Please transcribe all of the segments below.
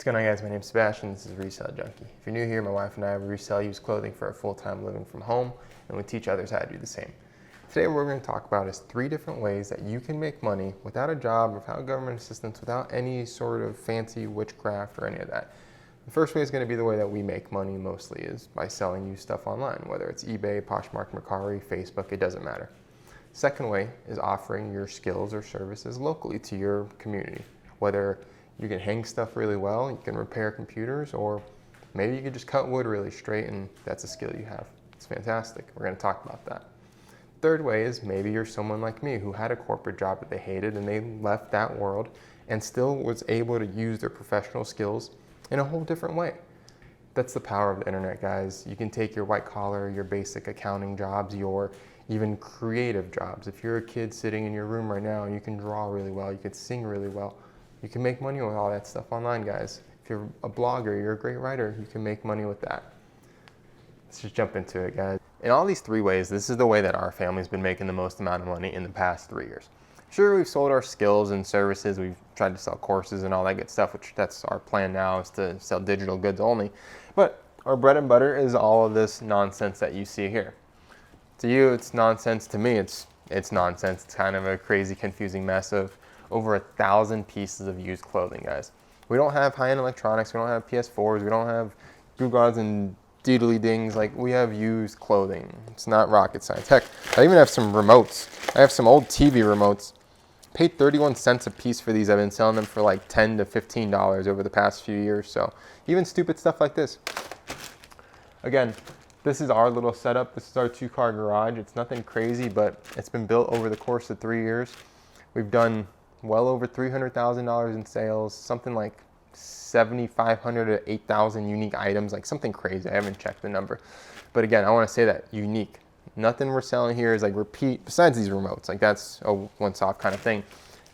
going on, guys? My name is Sebastian. This is Resell Junkie. If you're new here, my wife and I resell used clothing for a full-time living from home, and we teach others how to do the same. Today, what we're going to talk about is 3 different ways that you can make money without a job, without government assistance, without any sort of fancy witchcraft or any of that. The first way is going to be the way that we make money mostly, is by selling used stuff online, whether it's eBay, Poshmark, Mercari, Facebook, it doesn't matter. Second way is offering your skills or services locally to your community, whether you can hang stuff really well, you can repair computers, or maybe you can just cut wood really straight and that's a skill you have. It's fantastic. We're going to talk about that. Third way is maybe you're someone like me who had a corporate job that they hated and they left that world and still was able to use their professional skills in a whole different way. That's the power of the internet, guys. You can take your white collar, your basic accounting jobs, your even creative jobs. If you're a kid sitting in your room right now and you can draw really well, you can sing really well, you can make money with all that stuff online, guys. If you're a blogger, you're a great writer, you can make money with that. Let's just jump into it, guys. In all these 3 ways, this is the way that our family's been making the most amount of money in the past 3 years. Sure, we've sold our skills and services, we've tried to sell courses and all that good stuff, which that's our plan now, is to sell digital goods only. But our bread and butter is all of this nonsense that you see here. To you, it's nonsense. To me, it's nonsense. It's kind of a crazy, confusing mess of over 1,000 pieces of used clothing, guys. We don't have high-end electronics. We don't have PS4s. We don't have Googles and doodly dings. Like, we have used clothing. It's not rocket science. Heck, I even have some remotes. I have some old TV remotes. Paid 31 cents a piece for these. I've been selling them for like $10 to $15 over the past few years. So even stupid stuff like this. Again, this is our little setup. This is our 2-car garage. It's nothing crazy, but it's been built over the course of 3 years. We've done well over $300,000 in sales, something like 7,500 to 8,000 unique items, like something crazy. I haven't checked the number. But again, I want to say that unique. Nothing we're selling here is like repeat, besides these remotes. Like that's a once-off kind of thing.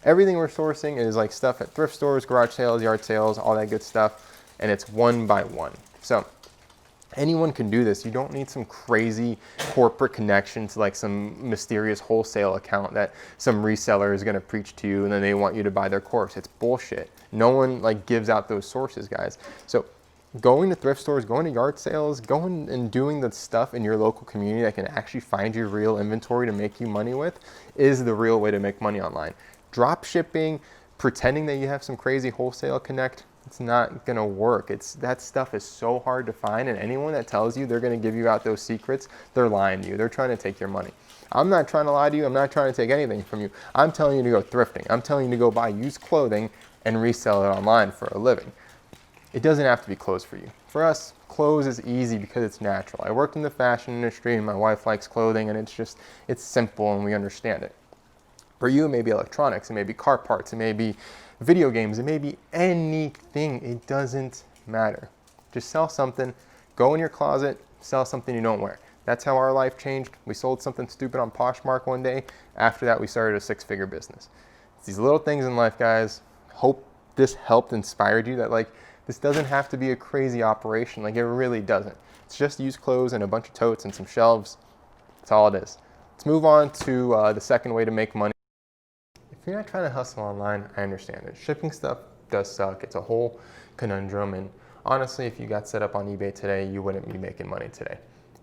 Everything we're sourcing is like stuff at thrift stores, garage sales, yard sales, all that good stuff. And it's one by one. So anyone can do this. You don't need some crazy corporate connection to like some mysterious wholesale account that some reseller is going to preach to you and then they want you to buy their course. It's bullshit. No one like gives out those sources, guys. So going to thrift stores, going to yard sales, going and doing the stuff in your local community that can actually find you real inventory to make you money with is the real way to make money online. Drop shipping, pretending that you have some crazy wholesale connect, it's not gonna work. That stuff is so hard to find, and anyone that tells you they're gonna give you out those secrets, they're lying to you. They're trying to take your money. I'm not trying to lie to you. I'm not trying to take anything from you. I'm telling you to go thrifting. I'm telling you to go buy used clothing and resell it online for a living. It doesn't have to be clothes for you. For us, clothes is easy because it's natural. I worked in the fashion industry and my wife likes clothing, and it's simple and we understand it. For you, it may be electronics, it may be car parts, it may be video games, it may be anything. It doesn't matter. Just sell something, go in your closet, sell something you don't wear. That's how our life changed. We sold something stupid on Poshmark one day. After that, we started a 6-figure business. It's these little things in life, guys. Hope this helped inspired you that like this doesn't have to be a crazy operation. Like, it really doesn't. It's just used clothes and a bunch of totes and some shelves. That's all it is. Let's move on to the second way to make money. If you're not trying to hustle online, I understand it. Shipping stuff does suck. It's a whole conundrum. And honestly, if you got set up on eBay today, you wouldn't be making money today.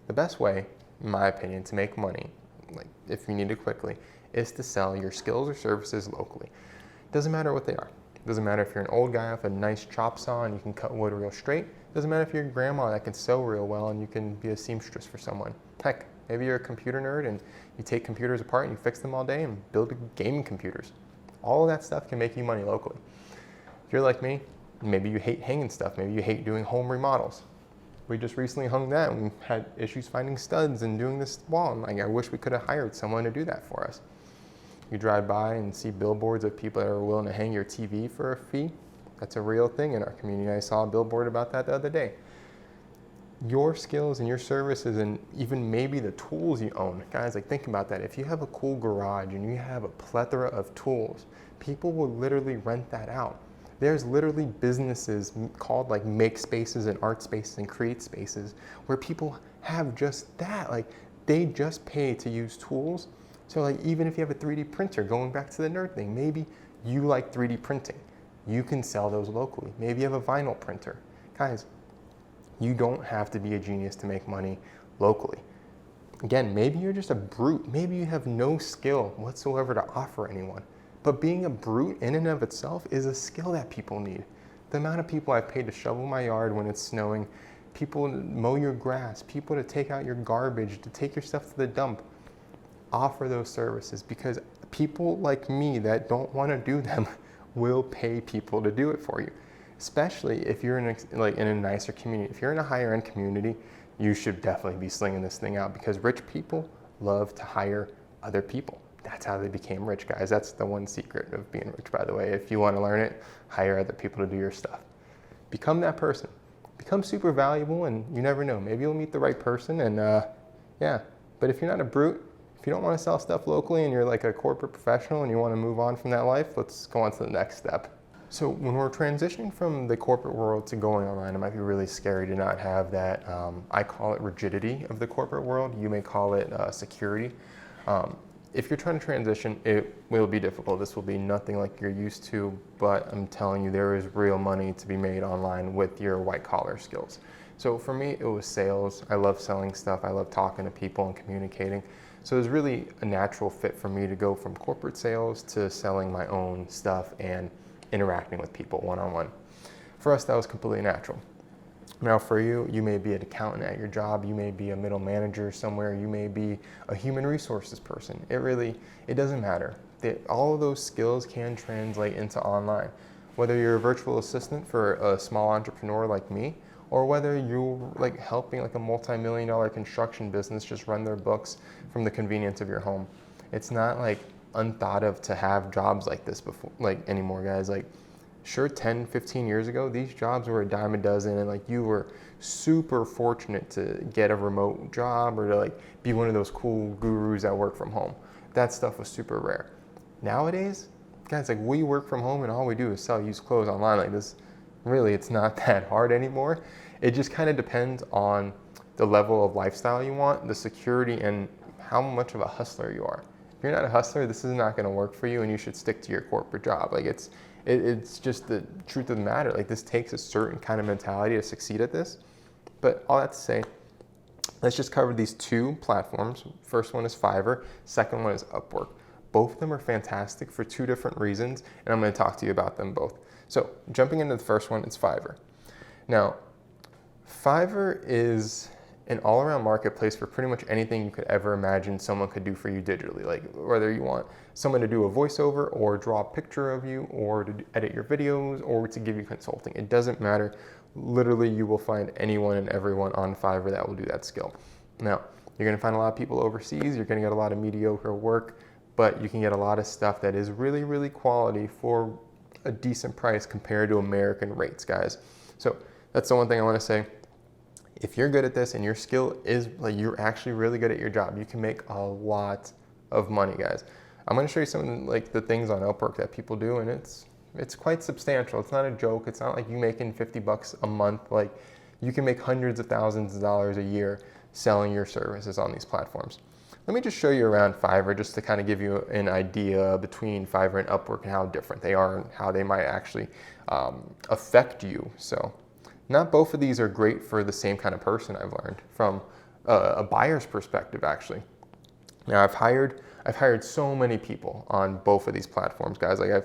The best way, in my opinion, to make money, like if you need it quickly, is to sell your skills or services locally. Doesn't matter what they are. Doesn't matter if you're an old guy with a nice chop saw and you can cut wood real straight. Doesn't matter if you're a grandma that can sew real well and you can be a seamstress for someone. Heck, maybe you're a computer nerd and you take computers apart and you fix them all day and build gaming computers. All of that stuff can make you money locally. If you're like me, maybe you hate hanging stuff. Maybe you hate doing home remodels. We just recently hung that and we had issues finding studs and doing this wall. And like, I wish we could have hired someone to do that for us. You drive by and see billboards of people that are willing to hang your TV for a fee. That's a real thing in our community. I saw a billboard about that the other day. Your skills and your services and even maybe the tools you own. Guys, like think about that. If you have a cool garage and you have a plethora of tools, people will literally rent that out. There's literally businesses called like make spaces and art spaces and create spaces where people have just that. Like they just pay to use tools. So like even if you have a 3D printer, going back to the nerd thing, maybe you like 3D printing. you can sell those locally. Maybe you have a vinyl printer. Guys, you don't have to be a genius to make money locally. Again, maybe you're just a brute. Maybe you have no skill whatsoever to offer anyone. But being a brute in and of itself is a skill that people need. The amount of people I've paid to shovel my yard when it's snowing, people to mow your grass, people to take out your garbage, to take your stuff to the dump, offer those services, because people like me that don't want to do them will pay people to do it for you. Especially if you're in a nicer community. If you're in a higher end community, you should definitely be slinging this thing out, because rich people love to hire other people. That's how they became rich, guys. That's the one secret of being rich, by the way. If you want to learn it, hire other people to do your stuff. Become that person. Become super valuable, and you never know. Maybe you'll meet the right person, and yeah. But if you're not a brute, if you don't want to sell stuff locally and you're like a corporate professional and you want to move on from that life, let's go on to the next step. So when we're transitioning from the corporate world to going online, it might be really scary to not have that, I call it rigidity of the corporate world. You may call it security. If you're trying to transition, it will be difficult. This will be nothing like you're used to, but I'm telling you, there is real money to be made online with your white collar skills. So for me, it was sales. I love selling stuff. I love talking to people and communicating. So it was really a natural fit for me to go from corporate sales to selling my own stuff and interacting with people one-on-one. For us, that was completely natural. Now for you, you may be an accountant at your job, you may be a middle manager somewhere, you may be a human resources person. It doesn't matter. All of those skills can translate into online. Whether you're a virtual assistant for a small entrepreneur like me, or whether you're like helping like a multi-million-dollar construction business just run their books from the convenience of your home. It's not like unthought of to have jobs like this before, like anymore, guys. Like, sure, 10, 15 years ago, these jobs were a dime a dozen, and like you were super fortunate to get a remote job or to like be one of those cool gurus that work from home. That stuff was super rare. Nowadays, guys, like we work from home and all we do is sell used clothes online like this. Really, it's not that hard anymore. It just kind of depends on the level of lifestyle you want, the security, and how much of a hustler you are. If you're not a hustler, this is not going to work for you, and you should stick to your corporate job. Like it's just the truth of the matter. Like this takes a certain kind of mentality to succeed at this. But all that to say, let's just cover these two platforms. First one is Fiverr. Second one is Upwork. Both of them are fantastic for two different reasons, and I'm going to talk to you about them both. So jumping into the first one, it's Fiverr. Now, Fiverr is an all-around marketplace for pretty much anything you could ever imagine someone could do for you digitally. Like whether you want someone to do a voiceover or draw a picture of you or to edit your videos or to give you consulting. It doesn't matter. Literally, you will find anyone and everyone on Fiverr that will do that skill. Now, you're going to find a lot of people overseas. You're going to get a lot of mediocre work, but you can get a lot of stuff that is really, really quality for a decent price compared to American rates, guys. So that's the one thing I want to say. If you're good at this and your skill is like you're actually really good at your job, you can make a lot of money, guys. I'm going to show you some of like the things on Upwork that people do, and it's quite substantial. It's not a joke. It's not like you making $50 a month. Like you can make hundreds of thousands of dollars a year selling your services on these platforms. Let me just show you around Fiverr just to kind of give you an idea between Fiverr and Upwork and how different they are and how they might actually affect you. So not both of these are great for the same kind of person, I've learned, from a buyer's perspective, actually. Now, I've hired so many people on both of these platforms, guys. Like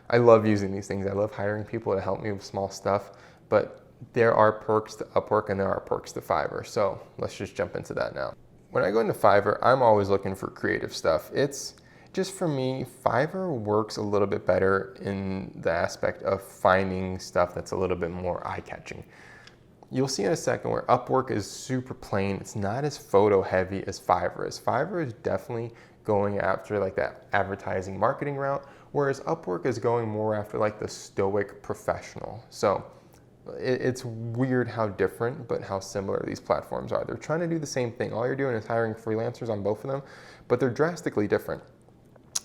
I love using these things. I love hiring people to help me with small stuff, but there are perks to Upwork and there are perks to Fiverr. So let's just jump into that now. When I go into Fiverr, I'm always looking for creative stuff. It's just for me, Fiverr works a little bit better in the aspect of finding stuff that's a little bit more eye-catching. You'll see in a second where Upwork is super plain. It's not as photo heavy as Fiverr is. Fiverr is definitely going after like that advertising marketing route, whereas Upwork is going more after like the stoic professional. So it's weird how different, but how similar these platforms are. They're trying to do the same thing. All you're doing is hiring freelancers on both of them, but they're drastically different.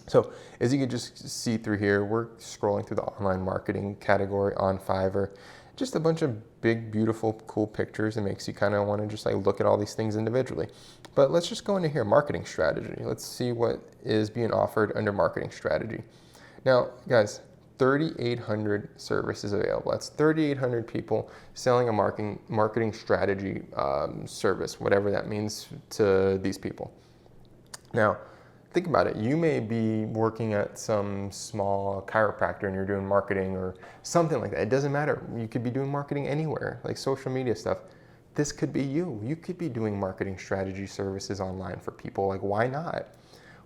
So as you can just see through here, we're scrolling through the online marketing category on Fiverr. Just a bunch of big, beautiful, cool pictures. It makes you kind of want to just like look at all these things individually. But let's just go into here, marketing strategy. Let's see what is being offered under marketing strategy. Now, guys, 3,800 services available. That's 3,800 people selling a marketing strategy service, whatever that means to these people. Now, think about it. You may be working at some small chiropractor and you're doing marketing or something like that. It doesn't matter. You could be doing marketing anywhere, like social media stuff. This could be you. You could be doing marketing strategy services online for people. Like, why not?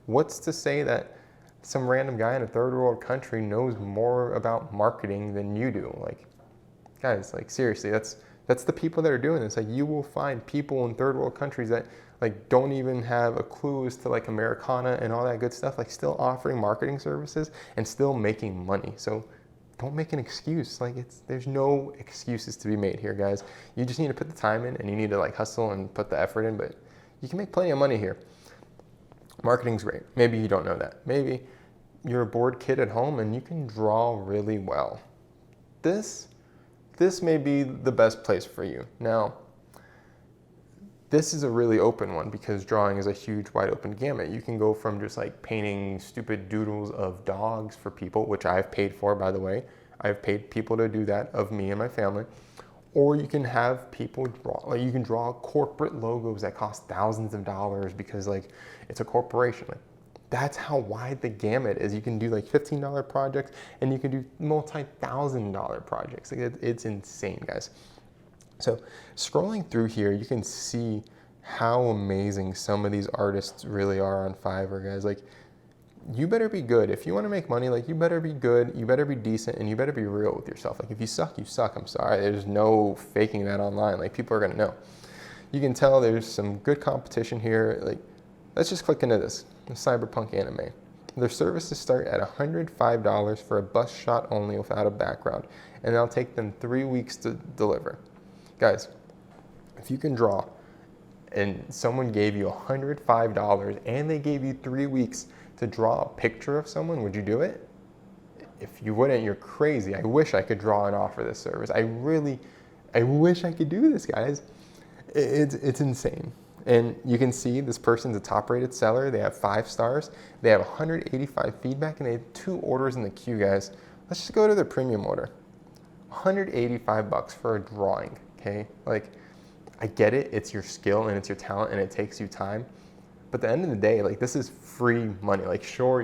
What's to say that some random guy in a third world country knows more about marketing than you do? Like, guys, like seriously, that's the people that are doing this. Like, you will find people in third world countries that like don't even have a clue as to like Americana and all that good stuff, like still offering marketing services and still making money. So don't make an excuse. Like, there's no excuses to be made here, guys. You just need to put the time in and you need to like hustle and put the effort in, but you can make plenty of money here. Marketing's great. Maybe you don't know that. Maybe you're a bored kid at home and you can draw really well. This may be the best place for you. Now, this is a really open one because drawing is a huge wide open gamut. You can go from just like painting stupid doodles of dogs for people, which I've paid for, by the way. I've paid people to do that of me and my family. Or you can have people draw, like you can draw corporate logos that cost thousands of dollars because like it's a corporation. Like, that's how wide the gamut is. You can do like $15 projects and you can do multi-$1,000 projects. Like it's insane, guys. So scrolling through here, you can see how amazing some of these artists really are on Fiverr, guys. Like, you better be good. If you want to make money, like you better be good, you better be decent, and you better be real with yourself. Like, if you suck, you suck. I'm sorry. There's no faking that online. Like, people are going to know. You can tell there's some good competition here. Like, let's just click into this, the Cyberpunk anime. Their services start at $105 for a bust shot only without a background, and it'll take them 3 weeks to deliver. Guys, if you can draw and someone gave you $105 and they gave you 3 weeks to draw a picture of someone, would you do it? If you wouldn't, you're crazy. I wish I could draw and offer this service. I wish I could do this, guys. It's insane. And you can see this person's a top-rated seller. They have 5 stars. They have 185 feedback, and they have 2 orders in the queue, guys. Let's just go to their premium order. $185 for a drawing, okay? Like, I get it. It's your skill and it's your talent and it takes you time. But at the end of the day, like, this is free money. Like, sure,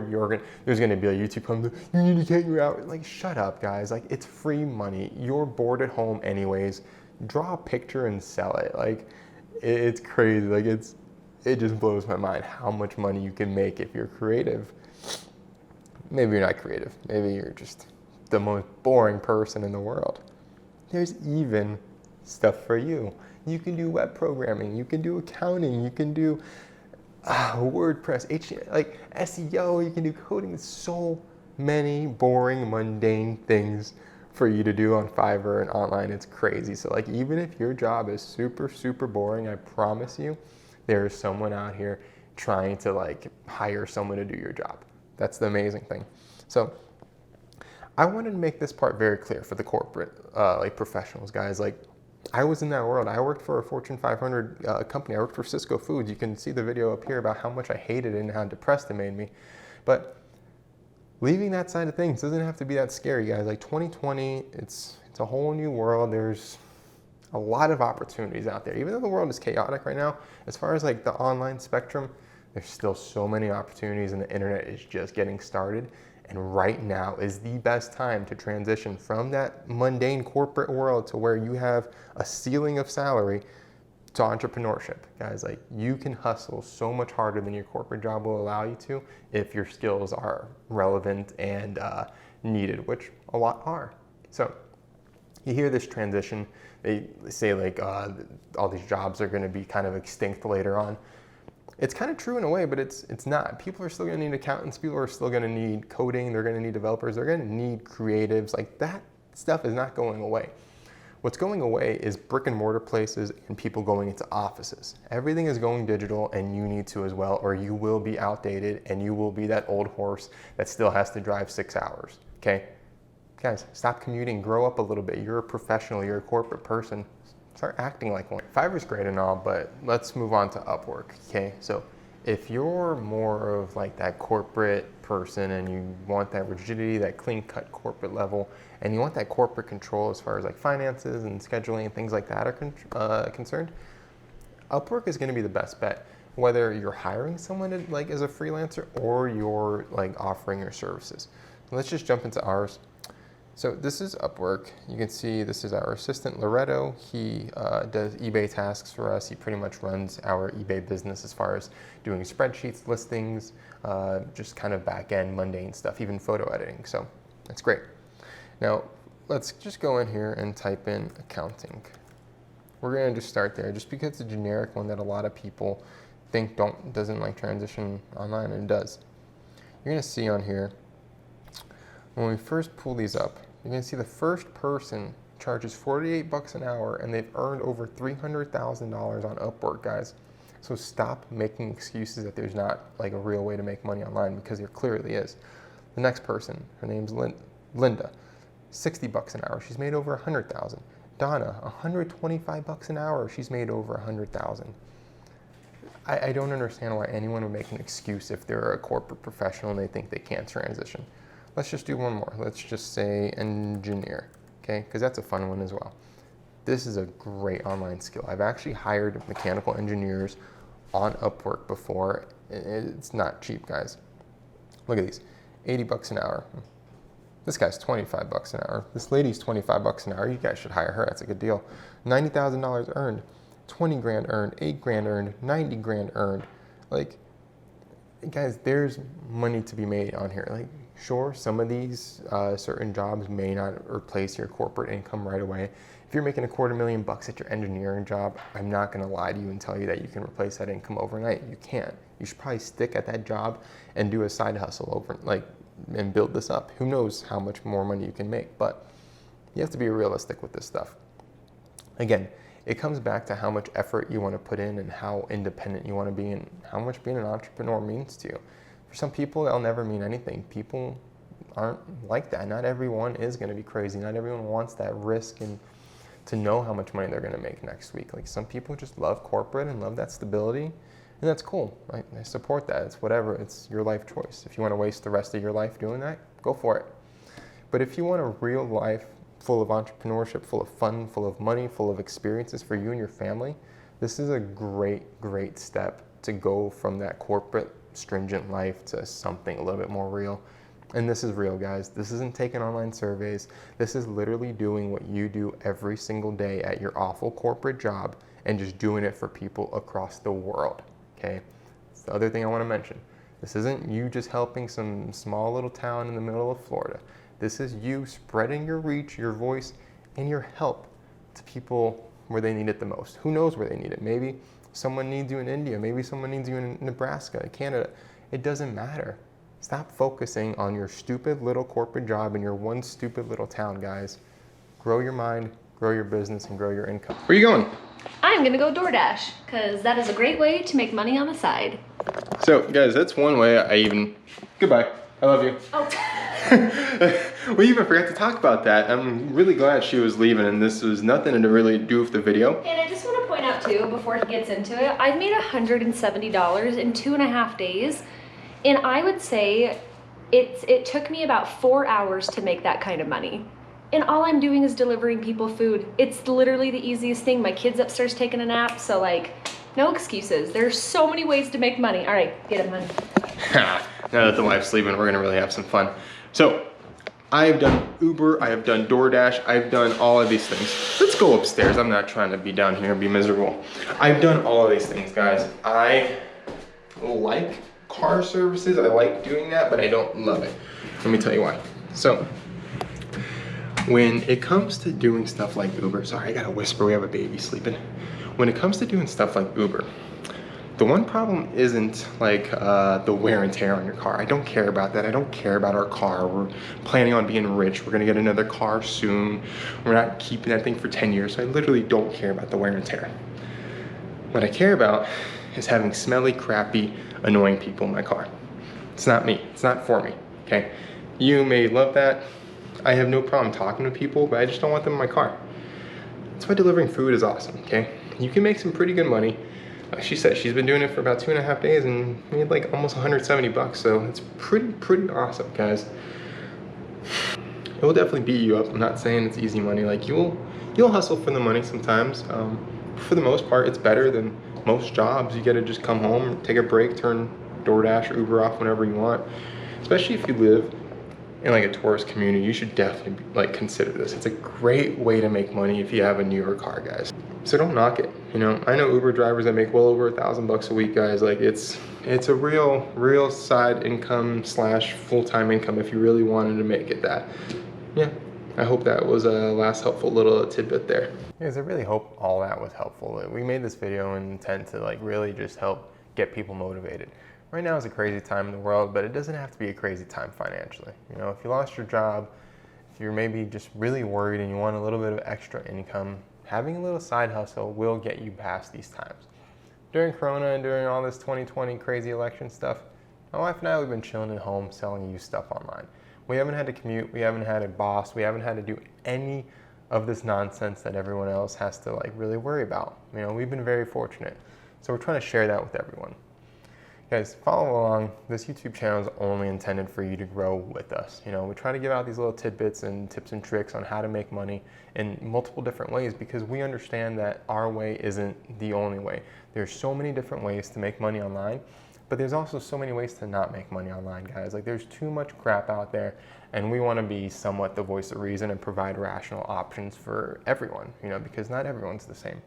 there's gonna be a YouTube comment, you need to get you out. Like, shut up, guys. Like, it's free money. You're bored at home anyways. Draw a picture and sell it. Like, it's crazy. Like, it just blows my mind how much money you can make if you're creative. Maybe you're not creative. Maybe you're just the most boring person in the world. There's even stuff for you. You can do web programming. You can do accounting. You can do WordPress, like SEO, you can do coding. There's so many boring, mundane things for you to do on Fiverr and online. It's crazy. So like, even if your job is super, super boring, I promise you, there is someone out here trying to like hire someone to do your job. That's the amazing thing. So I wanted to make this part very clear for the corporate like professionals, guys. Like, I was in that world. I worked for a Fortune 500 company. I worked for Cisco Foods. You can see the video up here about how much I hated it and how depressed it made me. But leaving that side of things doesn't have to be that scary, guys. Like, 2020, it's a whole new world. There's a lot of opportunities out there. Even though the world is chaotic right now, as far as like the online spectrum, there's still so many opportunities and the internet is just getting started. And right now is the best time to transition from that mundane corporate world to where you have a ceiling of salary to entrepreneurship. Guys, like, you can hustle so much harder than your corporate job will allow you to if your skills are relevant and needed, which a lot are. So you hear this transition. They say like all these jobs are going to be kind of extinct later on. It's kind of true in a way, but it's not. People are still going to need accountants. People are still going to need coding. They're going to need developers. They're going to need creatives. Like, that stuff is not going away. What's going away is brick and mortar places and people going into offices. Everything is going digital, and you need to as well, or you will be outdated and you will be that old horse that still has to drive 6 hours, okay? Guys, stop commuting. Grow up a little bit. You're a professional. You're a corporate person. Start acting like one. Fiverr's great and all, but let's move on to Upwork, okay? So if you're more of like that corporate person and you want that rigidity, that clean cut corporate level, and you want that corporate control as far as like finances and scheduling and things like that are concerned, Upwork is going to be the best bet. Whether you're hiring someone to, like as a freelancer or you're like offering your services. Let's just jump into ours. So this is Upwork. You can see this is our assistant Loretto. He does eBay tasks for us. He pretty much runs our eBay business as far as doing spreadsheets, listings, just kind of back-end mundane stuff, even photo editing. So that's great. Now let's just go in here and type in accounting. We're going to just start there just because it's a generic one that a lot of people think doesn't like transition online, and it does. You're going to see on here, when we first pull these up, you're going to see the first person charges $48 an hour and they've earned over $300,000 on Upwork, guys. So stop making excuses that there's not like a real way to make money online, because there clearly is. The next person, her name's Linda, $60 an hour. She's made over $100,000. Donna, $125 an hour. She's made over $100,000. I don't understand why anyone would make an excuse if they're a corporate professional and they think they can't transition. Let's just do one more. Let's just say engineer, okay? Because that's a fun one as well. This is a great online skill. I've actually hired mechanical engineers on Upwork before. It's not cheap, guys. Look at these, $80 an hour. This guy's $25 an hour. This lady's $25 an hour. You guys should hire her. That's a good deal. $90,000 earned, 20 grand earned, 8 grand earned, 90 grand earned. Like, guys, there's money to be made on here. Like, sure, some of these certain jobs may not replace your corporate income right away. If you're making $250,000 at your engineering job, I'm not going to lie to you and tell you that you can replace that income overnight. You can't. You should probably stick at that job and do a side hustle and build this up. Who knows how much more money you can make, but you have to be realistic with this stuff. Again, it comes back to how much effort you want to put in and how independent you want to be and how much being an entrepreneur means to you. For some people, that'll never mean anything. People aren't like that. Not everyone is going to be crazy. Not everyone wants that risk and to know how much money they're going to make next week. Like, some people just love corporate and love that stability, and that's cool. Right? I support that. It's whatever. It's your life choice. If you want to waste the rest of your life doing that, go for it. But if you want a real life full of entrepreneurship, full of fun, full of money, full of experiences for you and your family, this is a great, great step to go from that corporate, stringent life to something a little bit more real. And this is real, guys. This isn't taking online surveys. This is literally doing what you do every single day at your awful corporate job and just doing it for people across the world, okay? That's the other thing I want to mention. This isn't you just helping some small little town in the middle of Florida. This is you spreading your reach, your voice, and your help to people where they need it the most. Who knows where they need it? Maybe someone needs you in India. Maybe someone needs you in Nebraska, Canada. It doesn't matter. Stop focusing on your stupid little corporate job in your one stupid little town, guys. Grow your mind, grow your business, and grow your income. Where are you going? I'm gonna go DoorDash, because that is a great way to make money on the side. So, guys, that's one way Goodbye. I love you. Oh. We even forgot to talk about that. I'm really glad she was leaving, and this was nothing to really do with the video. And I just want to point out too, before he gets into it, I've made $170 in 2.5 days. And I would say it took me about 4 hours to make that kind of money. And all I'm doing is delivering people food. It's literally the easiest thing. My kid's upstairs taking a nap, so like, no excuses. There's so many ways to make money. All right, get him, honey. Now that the wife's leaving, we're gonna really have some fun. So, I've done Uber, I have done DoorDash, I've done all of these things. Let's go upstairs. I'm not trying to be down here and be miserable. I've done all of these things, guys. I like car services. I like doing that, but I don't love it. Let me tell you why. So, when it comes to doing stuff like Uber, sorry, I gotta whisper, we have a baby sleeping. When it comes to doing stuff like Uber, the one problem isn't like the wear and tear on your car. I don't care about that. I don't care about our car. We're planning on being rich. We're gonna get another car soon. We're not keeping that thing for 10 years. So I literally don't care about the wear and tear. What I care about is having smelly, crappy, annoying people in my car. It's not me. It's not for me, okay? You may love that. I have no problem talking to people, but I just don't want them in my car. That's why delivering food is awesome, okay? You can make some pretty good money Like she said, she's been doing it for about 2.5 days and made like almost 170 bucks. So it's pretty awesome, guys. It will definitely beat you up. I'm not saying it's easy money. Like you'll hustle for the money sometimes. For the most part, it's better than most jobs. You get to just come home, take a break, turn DoorDash or Uber off whenever you want. Especially if you live in like a tourist community, you should definitely like consider this. It's a great way to make money if you have a newer car, guys. So don't knock it. You know, I know Uber drivers that make well over $1,000 a week, guys. Like it's a real side income / full-time income if you really wanted to make it that. Yeah, I hope that was a last helpful little tidbit there. Guys, I really hope all that was helpful. We made this video in intent to like really just help get people motivated. Right now is a crazy time in the world, but it doesn't have to be a crazy time financially. You know, if you lost your job, if you're maybe just really worried and you want a little bit of extra income, having a little side hustle will get you past these times. During Corona and during all this 2020 crazy election stuff, my wife and I, we've been chilling at home selling used stuff online. We haven't had to commute, we haven't had a boss, we haven't had to do any of this nonsense that everyone else has to like really worry about. You know, we've been very fortunate. So we're trying to share that with everyone. Guys, follow along. This YouTube channel is only intended for you to grow with us. You know, we try to give out these little tidbits and tips and tricks on how to make money in multiple different ways because we understand that our way isn't the only way. There's so many different ways to make money online, but there's also so many ways to not make money online, guys. Like there's too much crap out there, and we want to be somewhat the voice of reason and provide rational options for everyone, you know, because not everyone's the same.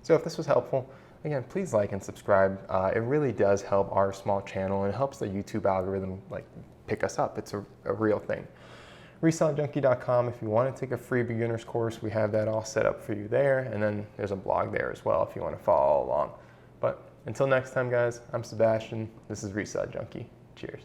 So if this was helpful, again, please like and subscribe. It really does help our small channel and it helps the YouTube algorithm like pick us up. It's a real thing. ResellerJunkie.com. If you want to take a free beginner's course, we have that all set up for you there. And then there's a blog there as well if you want to follow along. But until next time, guys, I'm Sebastian. This is Reseller Junkie. Cheers.